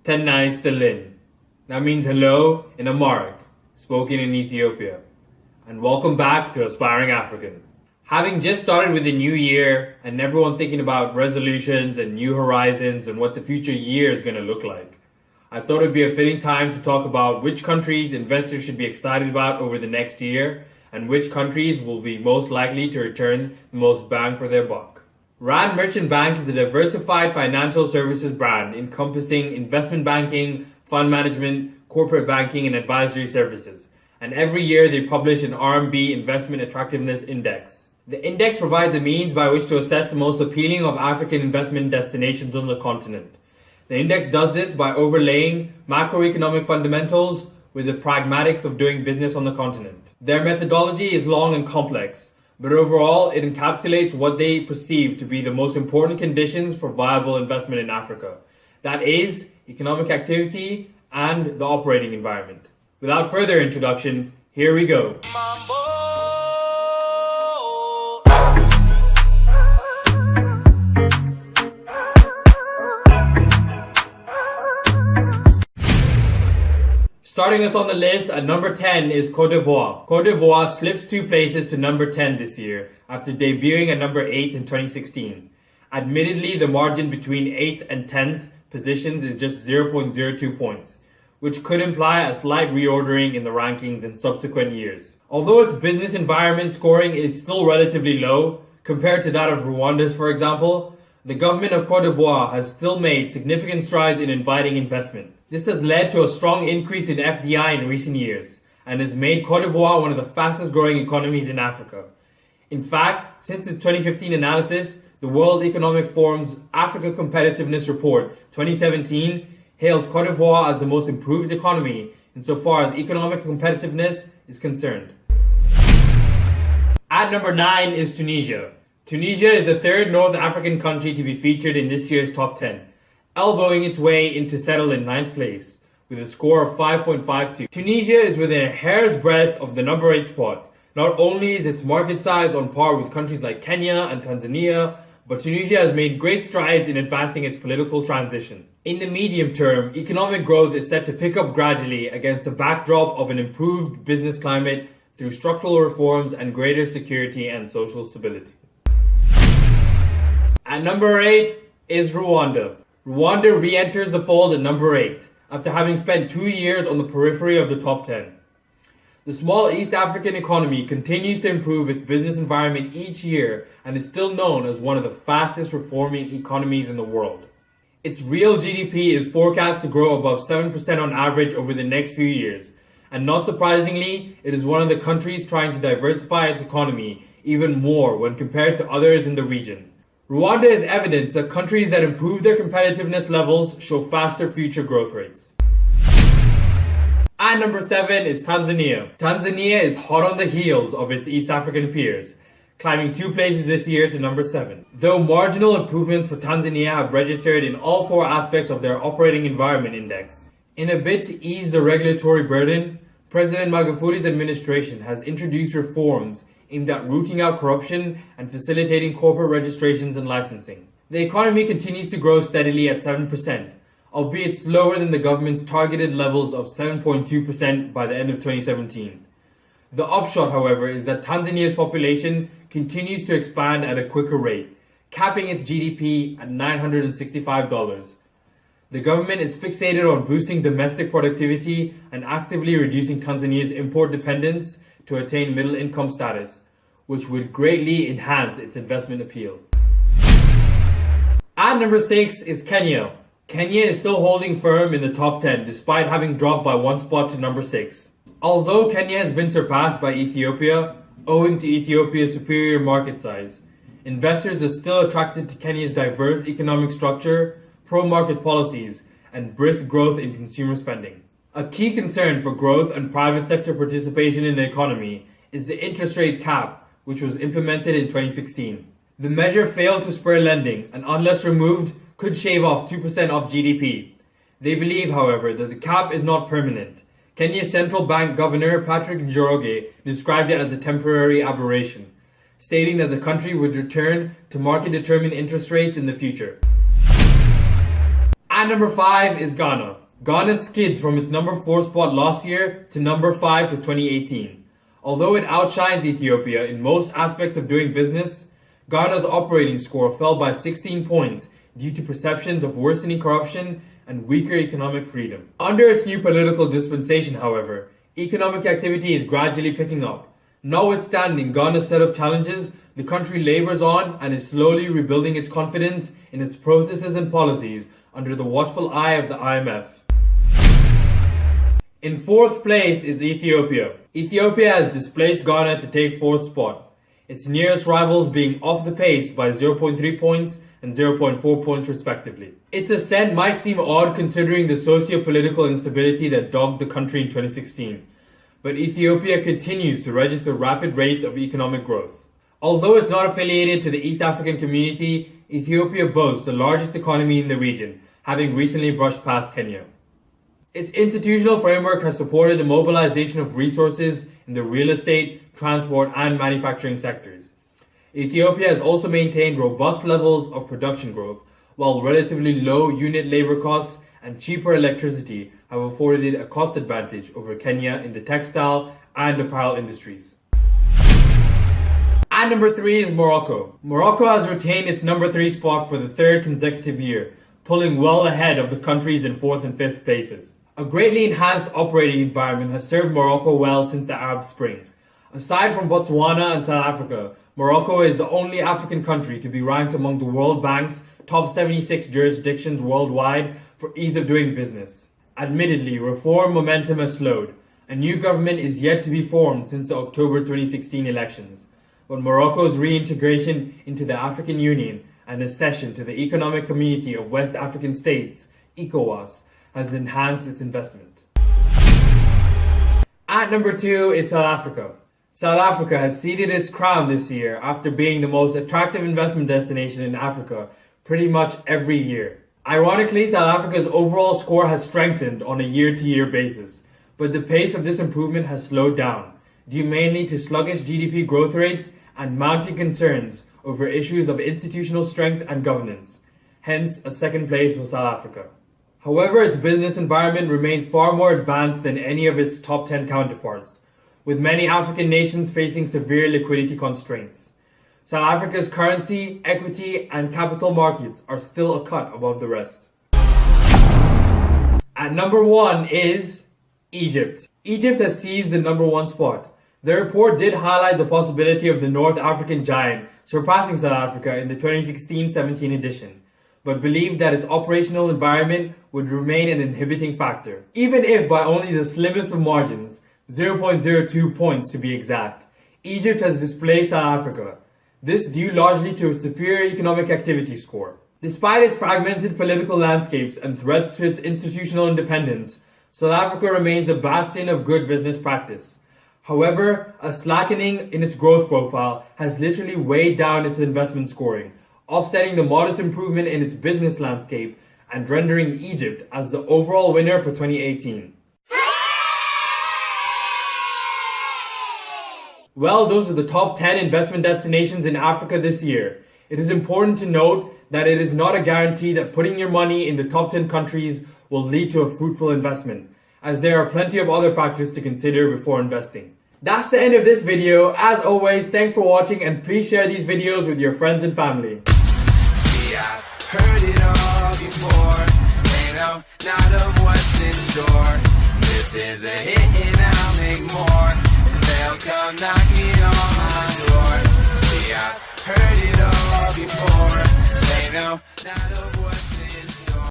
Tenna Istalin. That means hello in Amharic, spoken in Ethiopia. And welcome back to Aspiring African. Having just started with the new year and everyone thinking about resolutions and new horizons and what the future year is going to look like, I thought it would be a fitting time to talk about which countries investors should be excited about over the next year and which countries will be most likely to return the most bang for their buck. Rand Merchant Bank is a diversified financial services brand encompassing investment banking, fund management, corporate banking, and advisory services. And every year they publish an RMB Investment Attractiveness Index. The index provides a means by which to assess the most appealing of African investment destinations on the continent. The index does this by overlaying macroeconomic fundamentals with the pragmatics of doing business on the continent. Their methodology is long and complex, but overall it encapsulates what they perceive to be the most important conditions for viable investment in Africa. That is, economic activity and the operating environment. Without further introduction, here we go. Starting us on the list at number 10 is Côte d'Ivoire. Côte d'Ivoire slips 2 places to number 10 this year after debuting at number 8 in 2016. Admittedly, the margin between 8th and 10th positions is just 0.02 points, which could imply a slight reordering in the rankings in subsequent years. Although its business environment scoring is still relatively low, compared to that of Rwanda's for example, the government of Côte d'Ivoire has still made significant strides in inviting investment. This has led to a strong increase in FDI in recent years, and has made Côte d'Ivoire one of the fastest growing economies in Africa. In fact, since its 2015 analysis, the World Economic Forum's Africa Competitiveness Report 2017 hails Côte d'Ivoire as the most improved economy insofar as economic competitiveness is concerned. At number 9 is Tunisia. Tunisia is the third North African country to be featured in this year's top 10, elbowing its way in to settle in 9th place with a score of 5.52. Tunisia is within a hair's breadth of the number 8 spot. Not only is its market size on par with countries like Kenya and Tanzania, but Tunisia has made great strides in advancing its political transition. In the medium term, economic growth is set to pick up gradually against the backdrop of an improved business climate through structural reforms and greater security and social stability. At number 8 is Rwanda. Rwanda re-enters the fold at number 8 after having spent 2 years on the periphery of the top 10. The small East African economy continues to improve its business environment each year and is still known as one of the fastest reforming economies in the world. Its real GDP is forecast to grow above 7% on average over the next few years, and not surprisingly, it is one of the countries trying to diversify its economy even more when compared to others in the region. Rwanda is evidence that countries that improve their competitiveness levels show faster future growth rates. At number 7 is Tanzania. Tanzania is hot on the heels of its East African peers, climbing 2 places this year to number 7. Though marginal improvements for Tanzania have registered in all 4 aspects of their operating environment index. In a bid to ease the regulatory burden, President Magufuli's administration has introduced reforms aimed at rooting out corruption and facilitating corporate registrations and licensing. The economy continues to grow steadily at 7%, albeit slower than the government's targeted levels of 7.2% by the end of 2017. The upshot, however, is that Tanzania's population continues to expand at a quicker rate, capping its GDP at $965. The government is fixated on boosting domestic productivity and actively reducing Tanzania's import dependence to attain middle income status, which would greatly enhance its investment appeal. At number 6 is Kenya. Kenya is still holding firm in the top 10 despite having dropped by 1 spot to number 6. Although Kenya has been surpassed by Ethiopia, owing to Ethiopia's superior market size, investors are still attracted to Kenya's diverse economic structure, pro-market policies, and brisk growth in consumer spending. A key concern for growth and private sector participation in the economy is the interest rate cap, which was implemented in 2016. The measure failed to spur lending and, unless removed, could shave off 2% of GDP. They believe, however, that the cap is not permanent. Kenya's central bank governor Patrick Njoroge described it as a temporary aberration, stating that the country would return to market-determined interest rates in the future. At number 5 is Ghana. Ghana skids from its number 4 spot last year to number 5 for 2018. Although it outshines Ethiopia in most aspects of doing business, Ghana's operating score fell by 16 points due to perceptions of worsening corruption and weaker economic freedom. Under its new political dispensation, however, economic activity is gradually picking up. Notwithstanding Ghana's set of challenges, the country labors on and is slowly rebuilding its confidence in its processes and policies under the watchful eye of the IMF. In 4th place is Ethiopia. Ethiopia has displaced Ghana to take 4th spot, its nearest rivals being off the pace by 0.3 points and 0.4 points respectively. Its ascent might seem odd considering the socio-political instability that dogged the country in 2016, but Ethiopia continues to register rapid rates of economic growth. Although it's not affiliated to the East African community, Ethiopia boasts the largest economy in the region, having recently brushed past Kenya. Its institutional framework has supported the mobilization of resources in the real estate, transport, and manufacturing sectors. Ethiopia has also maintained robust levels of production growth, while relatively low unit labor costs and cheaper electricity have afforded it a cost advantage over Kenya in the textile and apparel industries. At number 3 is Morocco. Morocco has retained its number 3 spot for the 3rd consecutive year, pulling well ahead of the countries in 4th and 5th places. A greatly enhanced operating environment has served Morocco well since the Arab Spring. Aside from Botswana and South Africa, Morocco is the only African country to be ranked among the World Bank's top 76 jurisdictions worldwide for ease of doing business. Admittedly, reform momentum has slowed. A new government is yet to be formed since the October 2016 elections, but Morocco's reintegration into the African Union and accession to the Economic Community of West African States, ECOWAS, has enhanced its investment. At number 2 is South Africa. South Africa has ceded its crown this year after being the most attractive investment destination in Africa pretty much every year. Ironically, South Africa's overall score has strengthened on a year-to-year basis, but the pace of this improvement has slowed down, due mainly to sluggish GDP growth rates and mounting concerns over issues of institutional strength and governance, hence a 2nd place for South Africa. However, its business environment remains far more advanced than any of its top 10 counterparts, with many African nations facing severe liquidity constraints. South Africa's currency, equity, and capital markets are still a cut above the rest. At number 1 is Egypt. Egypt has seized the number 1 spot. The report did highlight the possibility of the North African giant surpassing South Africa in the 2016-17 edition, but believed that its operational environment would remain an inhibiting factor. Even if by only the slimmest of margins, 0.02 points to be exact, Egypt has displaced South Africa. This due largely to its superior economic activity score. Despite its fragmented political landscapes and threats to its institutional independence, South Africa remains a bastion of good business practice. However, a slackening in its growth profile has literally weighed down its investment scoring, offsetting the modest improvement in its business landscape and rendering Egypt as the overall winner for 2018. Well, those are the top 10 investment destinations in Africa this year. It is important to note that it is not a guarantee that putting your money in the top 10 countries will lead to a fruitful investment, as there are plenty of other factors to consider before investing. That's the end of this video. As always, thanks for watching and please share these videos with your friends and family. See, I've heard it all before. They know not of what's in store. This is a hit and I'll make more. They'll come knocking on